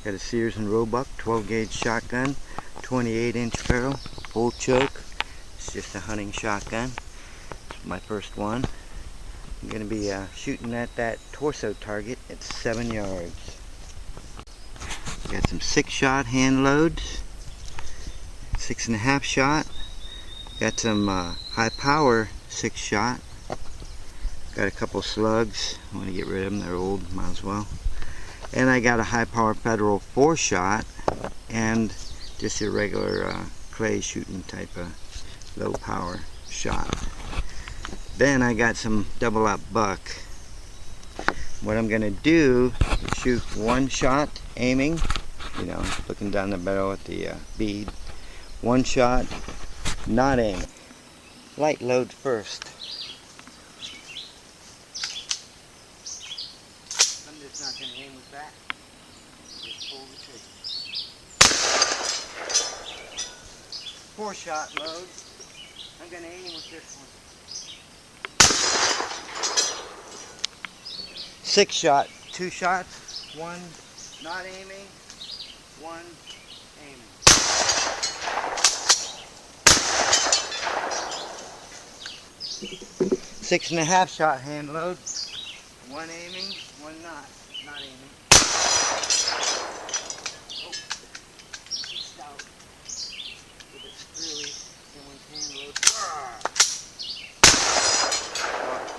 Got a Sears and Roebuck 12 gauge shotgun, 28-inch barrel, full choke. It's just a hunting shotgun. It's my first one. I'm going to be shooting at that torso target at 7 yards. Got some 6-shot hand loads, 6.5 shot. Got some high power 6-shot. Got a couple slugs. I want to get rid of them. They're old. Might as well. And I got a high power Federal 4-shot and just a regular clay shooting type of low power shot. Then I got some double up buck. What I'm going to do is shoot 1 shot aiming, looking down the barrel at the bead. 1 shot, not aiming. Light load first. I'm just not going to aim with that. Just pull the trigger. 4-shot load. I'm going to aim with this one. 6-shot, 2 shots, 1 not aiming, 1 aiming. 6.5 shot hand load, 1 aiming, 1 not aiming. Oh, stout with a screwy, someone's hand load.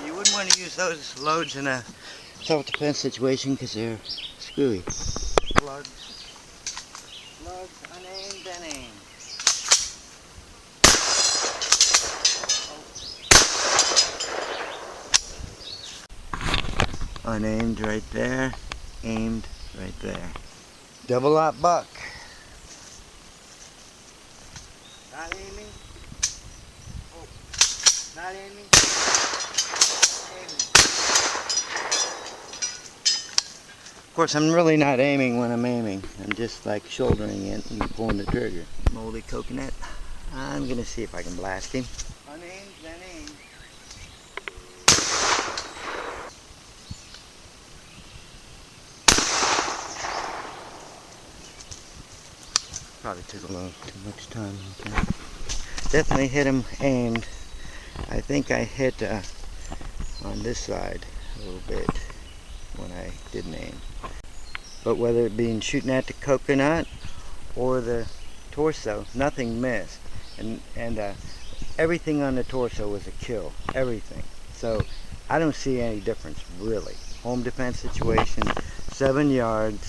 You wouldn't want to use those loads in a self-defense situation because they're screwy. Slugs, unaimed and aimed. Unaimed right there, aimed right there. Double aught buck. Not aiming. Oh, not aiming. Aiming. Of course, I'm really not aiming when I'm aiming. I'm just like shouldering it and pulling the trigger. Moldy coconut. I'm gonna see if I can blast him. Unaimed, then aimed. Probably took a little too much time. Okay. Definitely hit him aimed. I think I hit on this side a little bit when I didn't aim. But whether it be in shooting at the coconut or the torso, nothing missed. And everything on the torso was a kill. Everything. So I don't see any difference really. Home defense situation, 7 yards.